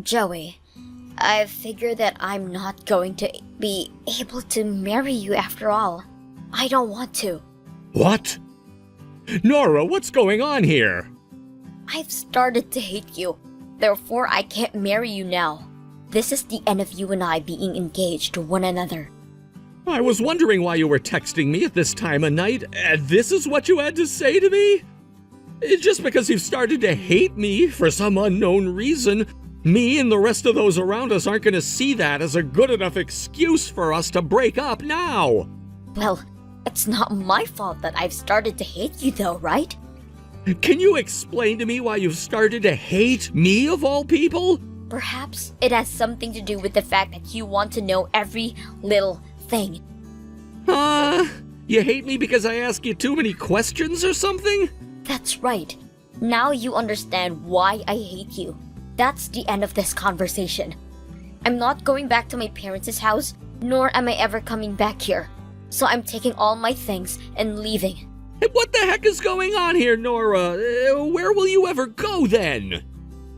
Joey, I figure that I'm not going to be able to marry you after all. I don't want to. What? Nora, what's going on here? I've started to hate you. Therefore, I can't marry you now. This is the end of you and I being engaged to one another. I was wondering why you were texting me at this time of night, and this is what you had to say to me? Just because you've started to hate me for some unknown reason, me and the rest of those around us aren't going to see that as a good enough excuse for us to break up now. Well, it's not my fault that I've started to hate you though, right? Can you explain to me why you've started to hate me of all people? Perhaps it has something to do with the fact that you want to know every little thing. You hate me because I ask you too many questions or something? That's right. Now you understand why I hate you. That's the end of this conversation. I'm not going back to my parents' house, nor am I ever coming back here. So I'm taking all my things and leaving. What the heck is going on here, Nora? Where will you ever go then?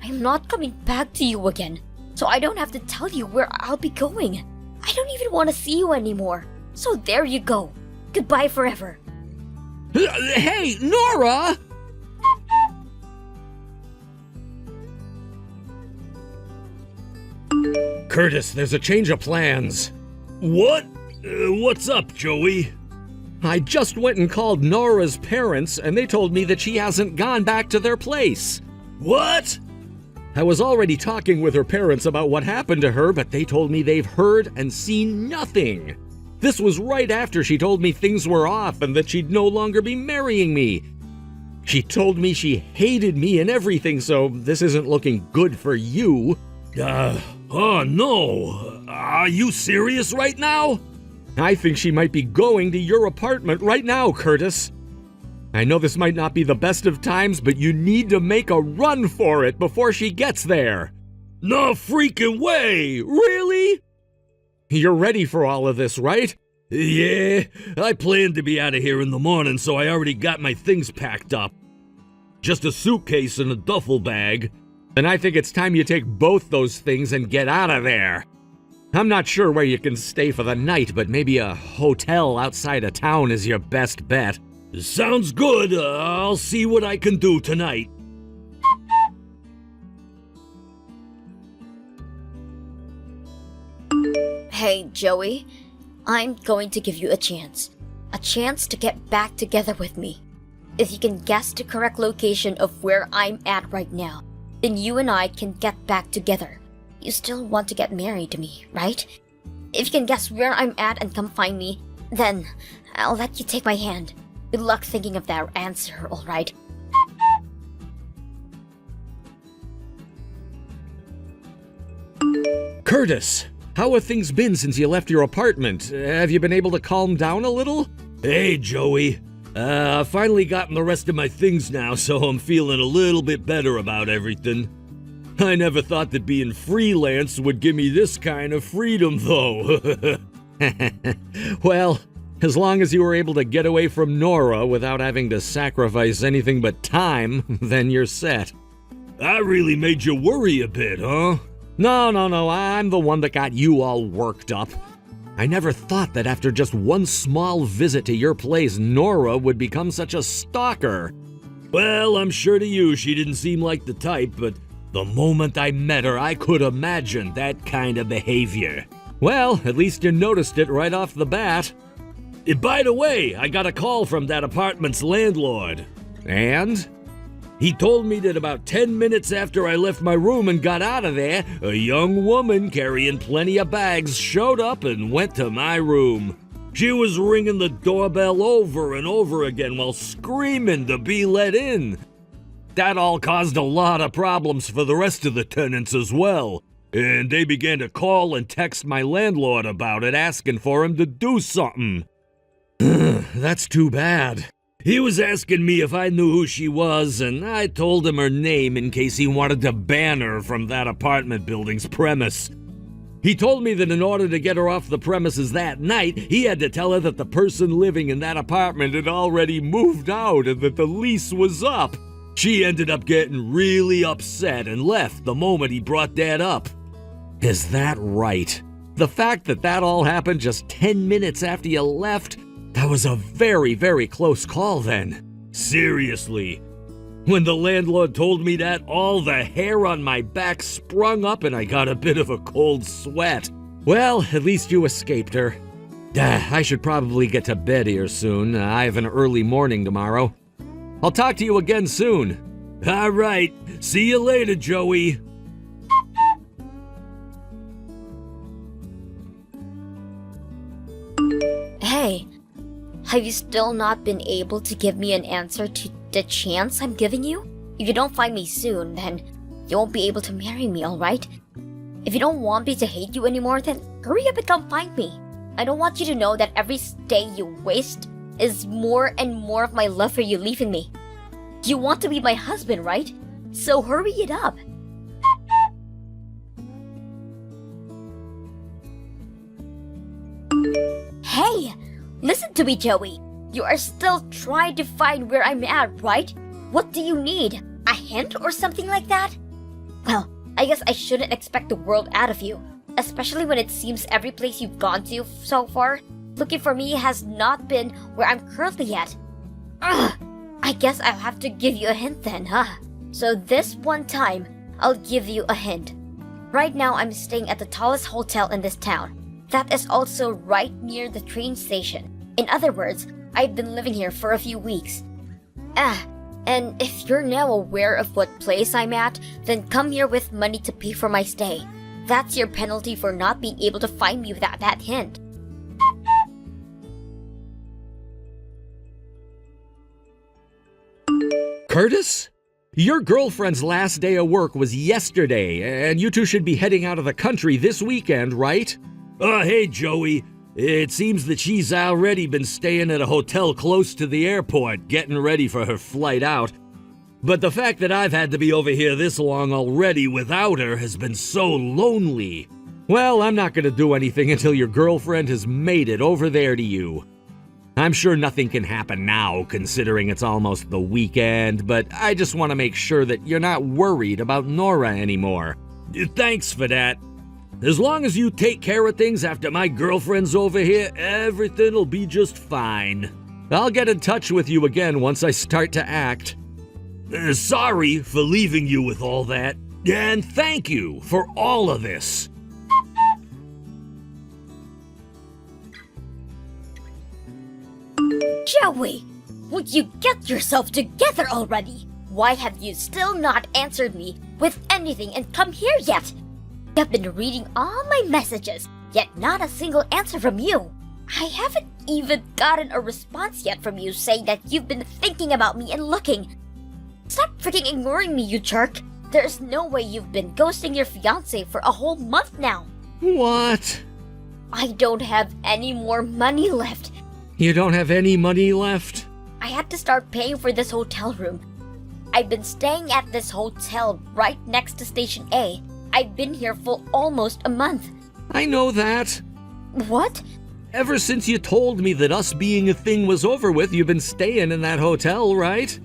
I'm not coming back to you again, so I don't have to tell you where I'll be going. I don't even want to see you anymore. So there you go. Goodbye forever. Hey, Nora! Curtis, there's a change of plans. What? What's up, Joey? I just went and called Nora's parents, and they told me that she hasn't gone back to their place. What? I was already talking with her parents about what happened to her, but they told me they've heard and seen nothing. This was right after she told me things were off and that she'd no longer be marrying me. She told me she hated me and everything, so this isn't looking good for you. Oh no. Are you serious right now? I think she might be going to your apartment right now, Curtis. I know this might not be the best of times, but you need to make a run for it before she gets there. No freaking way! Really? You're ready for all of this, right? Yeah, I planned to be out of here in the morning, so I already got my things packed up. Just a suitcase and a duffel bag. Then I think it's time you take both those things and get out of there. I'm not sure where you can stay for the night, but maybe a hotel outside of town is your best bet. Sounds good. I'll see what I can do tonight. Hey, Joey. I'm going to give you a chance. A chance to get back together with me. If you can guess the correct location of where I'm at right now, then you and I can get back together. You still want to get married to me, right? If you can guess where I'm at and come find me, then I'll let you take my hand. Good luck thinking of that answer, alright? Curtis, how have things been since you left your apartment? Have you been able to calm down a little? Hey, Joey. I've finally gotten the rest of my things now, so I'm feeling a little bit better about everything. I never thought that being freelance would give me this kind of freedom, though. Well, as long as you were able to get away from Nora without having to sacrifice anything but time, then you're set. I really made you worry a bit, huh? No, I'm the one that got you all worked up. I never thought that after just one small visit to your place, Nora would become such a stalker. Well, I'm sure to you she didn't seem like the type, but the moment I met her, I could imagine that kind of behavior. Well, at least you noticed it right off the bat. By the way, I got a call from that apartment's landlord. And? He told me that about 10 minutes after I left my room and got out of there, a young woman carrying plenty of bags showed up and went to my room. She was ringing the doorbell over and over again while screaming to be let in. That all caused a lot of problems for the rest of the tenants as well, and they began to call and text my landlord about it, asking for him to do something. That's too bad. He was asking me if I knew who she was, and I told him her name in case he wanted to ban her from that apartment building's premise. He told me that in order to get her off the premises that night, he had to tell her that the person living in that apartment had already moved out and that the lease was up. She ended up getting really upset and left the moment he brought that up. Is that right? The fact that that all happened just 10 minutes after you left, that was a very, very close call then. Seriously. When the landlord told me that, all the hair on my back sprung up and I got a bit of a cold sweat. Well, at least you escaped her. I should probably get to bed here soon. I have an early morning tomorrow. I'll talk to you again soon. All right. See you later, Joey. Hey, have you still not been able to give me an answer to the chance I'm giving you? If you don't find me soon, then you won't be able to marry me, alright? If you don't want me to hate you anymore, then hurry up and come find me. I don't want you to know that every day you waste is more and more of my love for you leaving me. You want to be my husband, right? So hurry it up. Hey, listen to me, Joey. You are still trying to find where I'm at, right? What do you need? A hint or something like that? Well, I guess I shouldn't expect the world out of you, especially when it seems every place you've gone to so far, looking for me has not been where I'm currently at. Ugh, I guess I'll have to give you a hint then, huh? So this one time, I'll give you a hint. Right now, I'm staying at the tallest hotel in this town. That is also right near the train station. In other words, I've been living here for a few weeks. And if you're now aware of what place I'm at, then come here with money to pay for my stay. That's your penalty for not being able to find me without that hint. Curtis? Your girlfriend's last day of work was yesterday, and you two should be heading out of the country this weekend, right? Hey, Joey. It seems that she's already been staying at a hotel close to the airport, getting ready for her flight out. But the fact that I've had to be over here this long already without her has been so lonely. Well, I'm not going to do anything until your girlfriend has made it over there to you. I'm sure nothing can happen now, considering it's almost the weekend, but I just want to make sure that you're not worried about Nora anymore. Thanks for that. As long as you take care of things after my girlfriend's over here, everything'll be just fine. I'll get in touch with you again once I start to act. Sorry for leaving you with all that, and thank you for all of this. Joey, would you get yourself together already? Why have you still not answered me with anything and come here yet? I've been reading all my messages, yet not a single answer from you. I haven't even gotten a response yet from you saying that you've been thinking about me and looking. Stop freaking ignoring me, you jerk. There's no way you've been ghosting your fiancé for a whole month now. What? I don't have any more money left. You don't have any money left? I had to start paying for this hotel room. I've been staying at this hotel right next to Station A. I've been here for almost a month. I know that. What? Ever since you told me that us being a thing was over with, you've been staying in that hotel, right?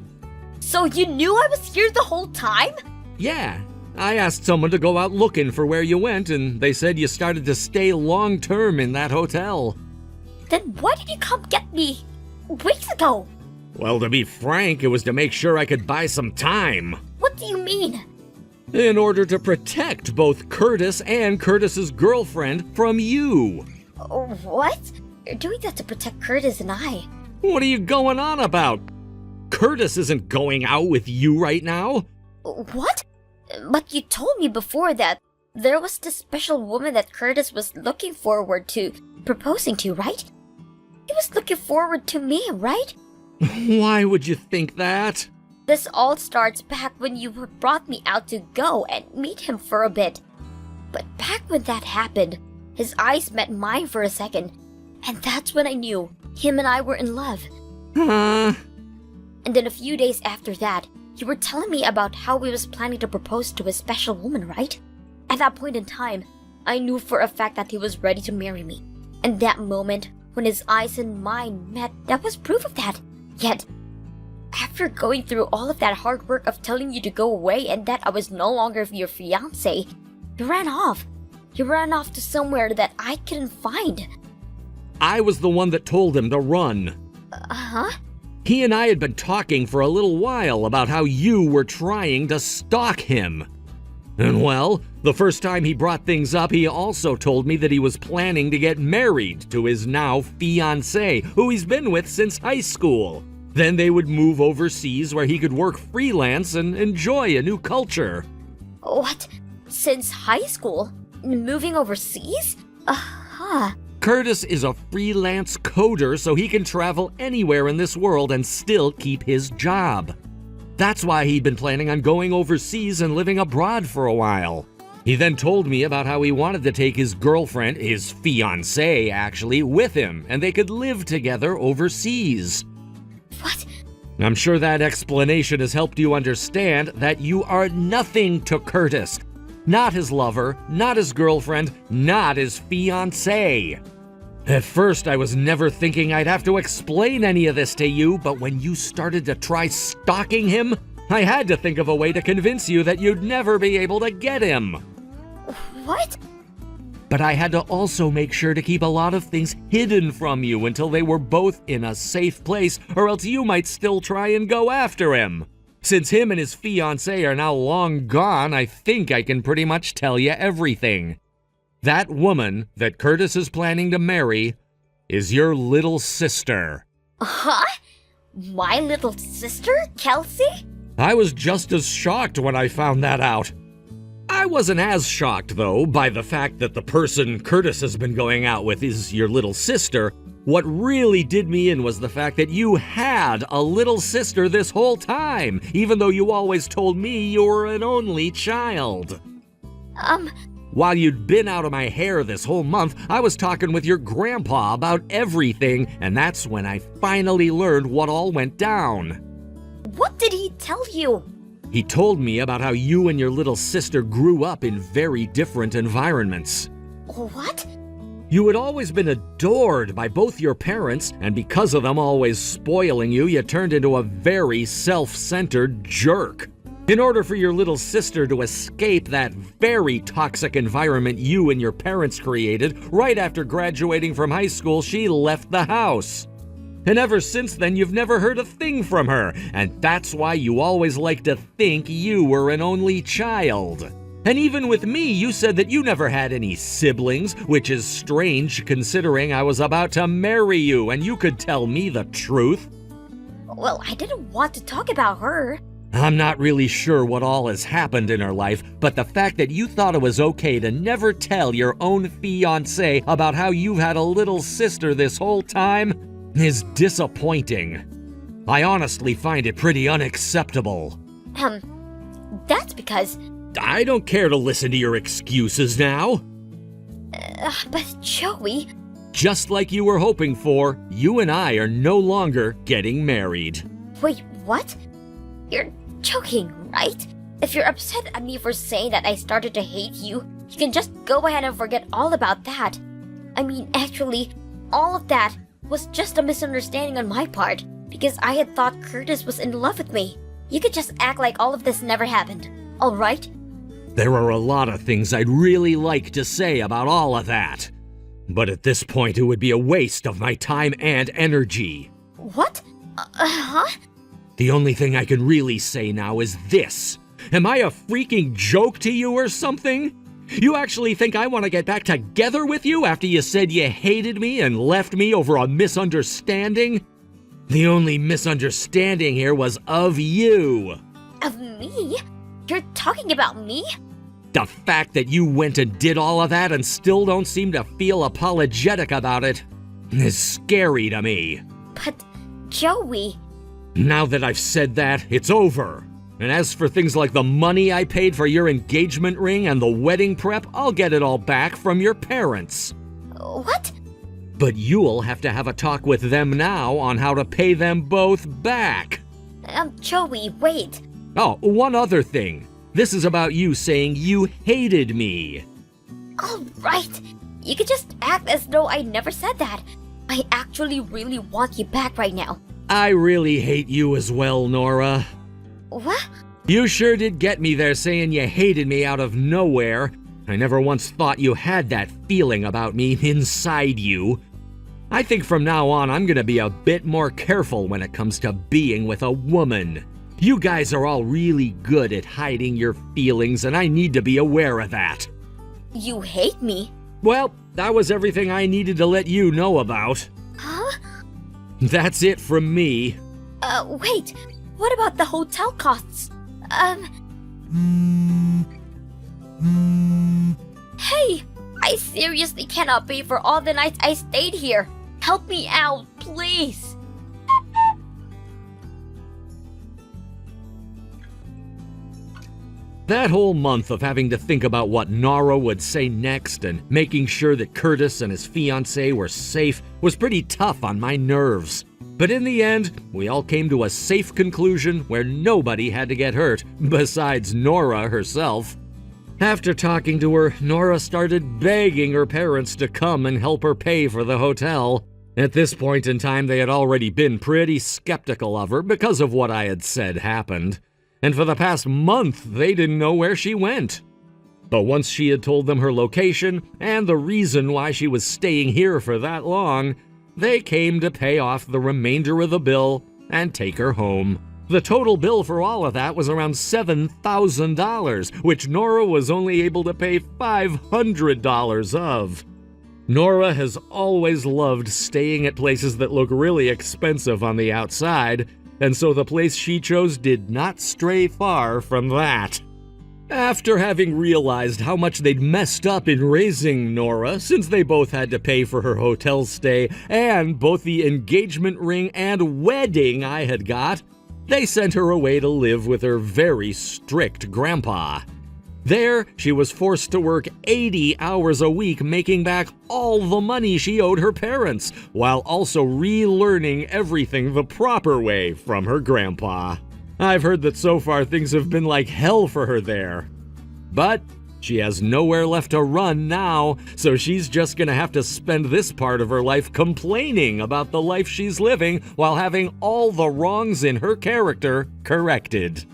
So you knew I was here the whole time? Yeah. I asked someone to go out looking for where you went, and they said you started to stay long-term in that hotel. Then why did you come get me weeks ago? Well, to be frank, it was to make sure I could buy some time. What do you mean? In order to protect both Curtis and Curtis's girlfriend from you. What? You're doing that to protect Curtis and I. What are you going on about? Curtis isn't going out with you right now. What? But you told me before that there was this special woman that Curtis was looking forward to proposing to, right? He was looking forward to me, right? Why would you think that? This all starts back when you brought me out to go and meet him for a bit. But back when that happened, his eyes met mine for a second, and that's when I knew him and I were in love. Huh? And then a few days after that, you were telling me about how he was planning to propose to a special woman, right? At that point in time, I knew for a fact that he was ready to marry me. And that moment, when his eyes and mine met, that was proof of that. Yet, after going through all of that hard work of telling you to go away and that I was no longer your fiance, you ran off. You ran off to somewhere that I couldn't find. I was the one that told him to run. Uh-huh. He and I had been talking for a little while about how you were trying to stalk him. And well, the first time he brought things up, he also told me that he was planning to get married to his now fiancée, who he's been with since high school. Then they would move overseas where he could work freelance and enjoy a new culture. What? Since high school? Moving overseas? Uh-huh. Curtis is a freelance coder, so he can travel anywhere in this world and still keep his job. That's why he'd been planning on going overseas and living abroad for a while. He then told me about how he wanted to take his girlfriend, his fiancée actually, with him, and they could live together overseas. What? I'm sure that explanation has helped you understand that you are nothing to Curtis. Not his lover, not his girlfriend, not his fiancée. At first, I was never thinking I'd have to explain any of this to you, but when you started to try stalking him, I had to think of a way to convince you that you'd never be able to get him. What? But I had to also make sure to keep a lot of things hidden from you until they were both in a safe place, or else you might still try and go after him. Since him and his fiancée are now long gone, I think I can pretty much tell you everything. That woman that Curtis is planning to marry is your little sister. Huh? My little sister, Kelsey? I was just as shocked when I found that out. I wasn't as shocked, though, by the fact that the person Curtis has been going out with is your little sister. What really did me in was the fact that you had a little sister this whole time, even though you always told me you were an only child. While you'd been out of my hair this whole month, I was talking with your grandpa about everything, and that's when I finally learned what all went down. What did he tell you? He told me about how you and your little sister grew up in very different environments. What? You had always been adored by both your parents, and because of them always spoiling you, you turned into a very self-centered jerk. In order for your little sister to escape that very toxic environment you and your parents created, right after graduating from high school, she left the house. And ever since then, you've never heard a thing from her, and that's why you always like to think you were an only child. And even with me, you said that you never had any siblings, which is strange considering I was about to marry you and you could tell me the truth. Well, I didn't want to talk about her. I'm not really sure what all has happened in her life, but the fact that you thought it was okay to never tell your own fiancé about how you've had a little sister this whole time is disappointing. I honestly find it pretty unacceptable. That's because... I don't care to listen to your excuses now. But Joey... Just like you were hoping for, you and I are no longer getting married. Wait, what? You're joking, right? If you're upset at me for saying that I started to hate you, you can just go ahead and forget all about that. I mean, actually, all of that was just a misunderstanding on my part, because I had thought Curtis was in love with me. You could just act like all of this never happened, alright? There are a lot of things I'd really like to say about all of that. But at this point, it would be a waste of my time and energy. What? Huh? The only thing I can really say now is this. Am I a freaking joke to you or something? You actually think I want to get back together with you after you said you hated me and left me over a misunderstanding? The only misunderstanding here was of you. Of me? You're talking about me? The fact that you went and did all of that and still don't seem to feel apologetic about it is scary to me. But, Joey... Now that I've said that, it's over. And as for things like the money I paid for your engagement ring and the wedding prep, I'll get it all back from your parents. What? But you'll have to have a talk with them now on how to pay them both back. Joey, wait. Oh, one other thing. This is about you saying you hated me. All right. You could just act as though I never said that. I actually really want you back right now. I really hate you as well, Nora. What? You sure did get me there saying you hated me out of nowhere. I never once thought you had that feeling about me inside you. I think from now on I'm gonna be a bit more careful when it comes to being with a woman. You guys are all really good at hiding your feelings, and I need to be aware of that. You hate me? Well, that was everything I needed to let you know about. Huh? That's it from me. Wait. What about the hotel costs? Hey! I seriously cannot pay for all the nights I stayed here. Help me out, please. That whole month of having to think about what Nora would say next and making sure that Curtis and his fiancée were safe was pretty tough on my nerves. But in the end, we all came to a safe conclusion where nobody had to get hurt, besides Nora herself. After talking to her, Nora started begging her parents to come and help her pay for the hotel. At this point in time, they had already been pretty skeptical of her because of what I had said happened. And for the past month, they didn't know where she went. But once she had told them her location and the reason why she was staying here for that long, they came to pay off the remainder of the bill and take her home. The total bill for all of that was around $7,000, which Nora was only able to pay $500 of. Nora has always loved staying at places that look really expensive on the outside, and so the place she chose did not stray far from that. After having realized how much they'd messed up in raising Nora, since they both had to pay for her hotel stay and both the engagement ring and wedding I had got, they sent her away to live with her very strict grandpa. There, she was forced to work 80 hours a week, making back all the money she owed her parents, while also relearning everything the proper way from her grandpa. I've heard that so far things have been like hell for her there. But she has nowhere left to run now, so she's just gonna have to spend this part of her life complaining about the life she's living while having all the wrongs in her character corrected.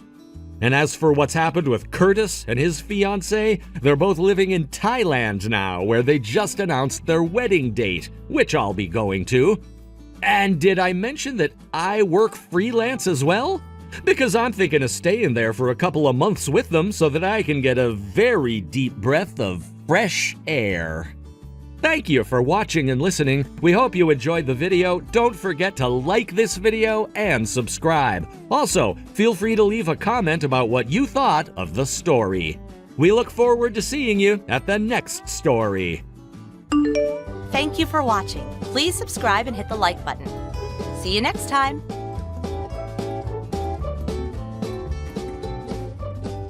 And as for what's happened with Curtis and his fiancée, they're both living in Thailand now, where they just announced their wedding date, which I'll be going to. And did I mention that I work freelance as well? Because I'm thinking of staying there for a couple of months with them so that I can get a very deep breath of fresh air. Thank you for watching and listening. We hope you enjoyed the video. Don't forget to like this video and subscribe. Also, feel free to leave a comment about what you thought of the story. We look forward to seeing you at the next story. Thank you for watching. Please subscribe and hit the like button. See you next time.